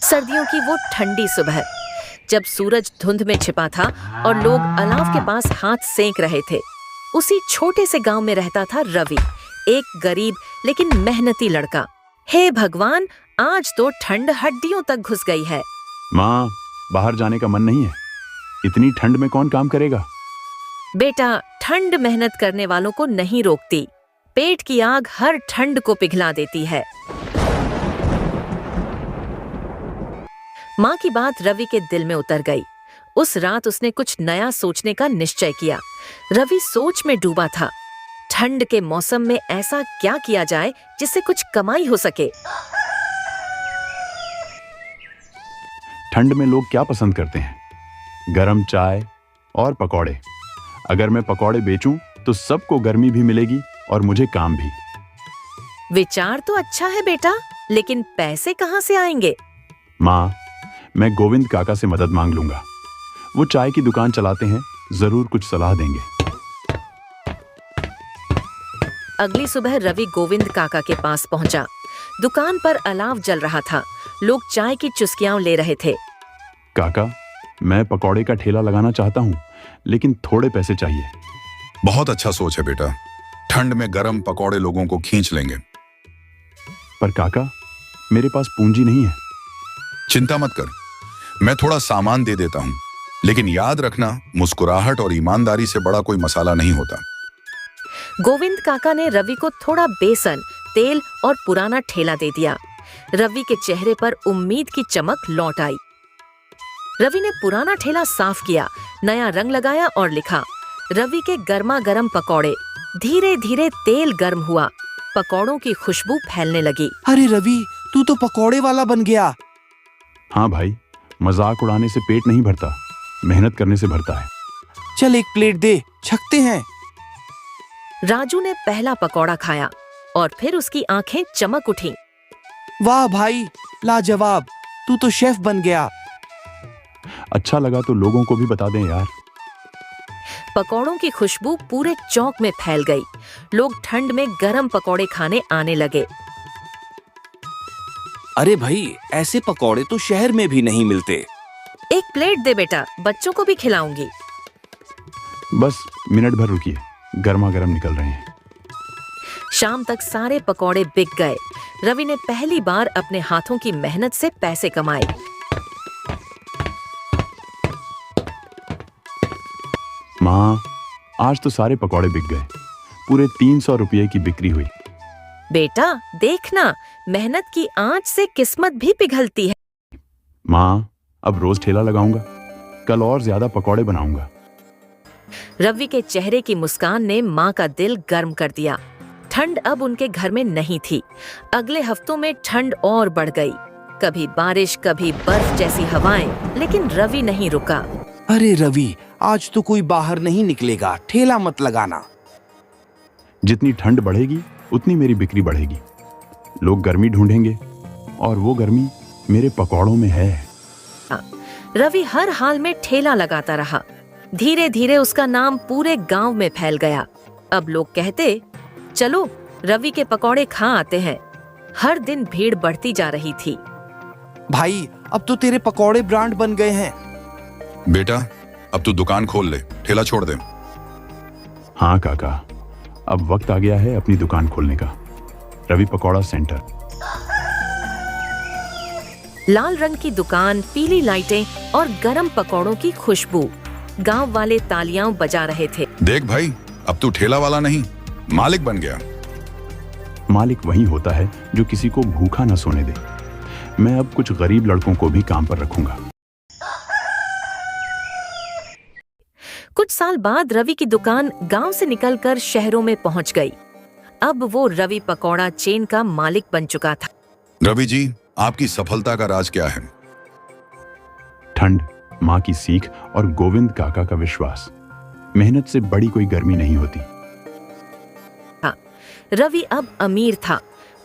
सर्दियों की वो ठंडी सुबह, जब सूरज धुंध में छिपा था और लोग अलाव के पास हाथ सेंक रहे थे, उसी छोटे से गांव में रहता था रवि, एक गरीब लेकिन मेहनती लड़का। हे भगवान, आज तो ठंड हड्डियों तक घुस गई है। माँ, बाहर जाने का मन नहीं है। इतनी ठंड में कौन काम करेगा? बेटा, ठंड मेहनत करने वालों को नहीं रोकती। पेट की आग हर ठंड को पिघला देती है। माँ की बात रवि के दिल में उतर गई। उस रात उसने कुछ नया सोचने का निश्चय किया। रवि सोच में डूबा था। ठंड के मौसम में ऐसा क्या किया जाए जिससे कुछ कमाई हो सके। ठंड में लोग क्या पसंद करते हैं? गरम चाय और पकौड़े। अगर मैं पकौड़े बेचूं तो सबको गर्मी भी मिलेगी और मुझे काम भी। विचार तो अच्छा है बेटा, लेकिन पैसे कहाँ से आएंगे? माँ, मैं गोविंद काका से मदद मांग लूंगा। वो चाय की दुकान चलाते हैं, जरूर कुछ सलाह देंगे। अगली सुबह रवि गोविंद काका के पास पहुंचा। दुकान पर अलाव जल रहा था। लोग चाय की चुस्कियां ले रहे थे। काका, मैं पकौड़े का ठेला लगाना चाहता हूँ, लेकिन थोड़े पैसे चाहिए। बहुत अच्छा सोच है बेटा। ठंड में गरम पकौड़े लोगों को खींच लेंगे। पर काका, मेरे पास पूंजी नहीं है। चिंता मत कर, मैं थोड़ा सामान दे देता हूँ, लेकिन याद रखना, मुस्कुराहट और ईमानदारी से बड़ा कोई मसाला नहीं होता। गोविंद काका ने रवि को थोड़ा बेसन, तेल और पुराना ठेला दे दिया। रवि के चेहरे पर उम्मीद की चमक लौट आई। रवि ने पुराना ठेला साफ किया, नया रंग लगाया और लिखा, रवि के गर्मा गर्म पकौड़े। धीरे धीरे तेल गर्म हुआ, पकौड़ों की खुशबू फैलने लगी। अरे रवि, तू तो पकौड़े वाला बन गया। हाँ भाई, मजाक उड़ाने से पेट नहीं भरता, मेहनत करने से भरता है। चल एक प्लेट दे, छकते हैं। राजू ने पहला पकौड़ा खाया और फिर उसकी आंखें चमक उठी। वाह भाई, लाजवाब, तू तो शेफ बन गया। अच्छा लगा तो लोगों को भी बता दें यार। पकौड़ों की खुशबू पूरे चौक में फैल गई। लोग ठंड में गरम पकौड़े खाने आने लगे। अरे भाई, ऐसे पकौड़े तो शहर में भी नहीं मिलते। एक प्लेट दे बेटा, बच्चों को भी खिलाऊंगी। बस मिनट भर रुकिए, गर्मा गर्म निकल रहे हैं। शाम तक सारे पकौड़े बिक गए। रवि ने पहली बार अपने हाथों की मेहनत से पैसे कमाए। माँ, आज तो सारे पकौड़े बिक गए। पूरे 300 रुपये की बिक्री हुई। बेटा देखना, मेहनत की आंच से किस्मत भी पिघलती है। माँ, अब रोज ठेला लगाऊंगा। कल और ज्यादा पकौड़े बनाऊंगा। रवि के चेहरे की मुस्कान ने माँ का दिल गर्म कर दिया। ठंड अब उनके घर में नहीं थी। अगले हफ्तों में ठंड और बढ़ गई। कभी बारिश, कभी बर्फ जैसी हवाएं, लेकिन रवि नहीं रुका। अरे रवि, आज तो कोई बाहर नहीं निकलेगा, ठेला मत लगाना। जितनी ठंड बढ़ेगी उतनी मेरी बिक्री बढ़ेगी। लोग गर्मी ढूंढेंगे और वो गर्मी मेरे पकौड़ों में है। रवि हर हाल में ठेला लगाता रहा। धीरे धीरे उसका नाम पूरे गांव में फैल गया। अब लोग कहते, चलो रवि के पकौड़े खा आते हैं। हर दिन भीड़ बढ़ती जा रही थी। भाई, अब तो तेरे पकौड़े ब्रांड बन गए हैं। बेटा, अब तू दुकान खोल ले, ठेला छोड़ दे। हाँ काका, अब वक्त आ गया है अपनी दुकान खोलने का। रवि पकौड़ा सेंटर। लाल रंग की दुकान, पीली लाइटें और गरम पकौड़ों की खुशबू। गांव वाले तालियां बजा रहे थे। देख भाई, अब तू ठेला वाला नहीं, मालिक बन गया। मालिक वही होता है जो किसी को भूखा न सोने दे। मैं अब कुछ गरीब लड़कों को भी काम पर रखूंगा। कुछ साल बाद रवि की दुकान गांव से निकलकर शहरों में पहुंच गई। अब वो रवि पकौड़ा चेन का मालिक बन चुका था। रवि जी, आपकी सफलता का राज क्या है? ठंड, माँ की सीख और गोविंद काका का विश्वास। मेहनत से बड़ी कोई गर्मी नहीं होती। हाँ, रवि अब अमीर था,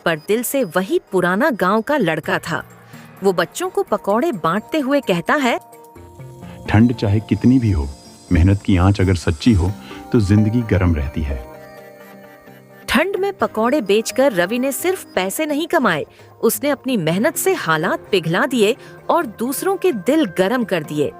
पर दिल से वही पुराना गांव का लड़का था। वो बच्चों को पकौड़े बांटते हुए कहता है, ठंड चाहे कितनी भी हो, मेहनत की आंच अगर सच्ची हो तो जिंदगी गर्म रहती है। ठंड में पकौड़े बेचकर रवि ने सिर्फ पैसे नहीं कमाए, उसने अपनी मेहनत से हालात पिघला दिए और दूसरों के दिल गर्म कर दिए।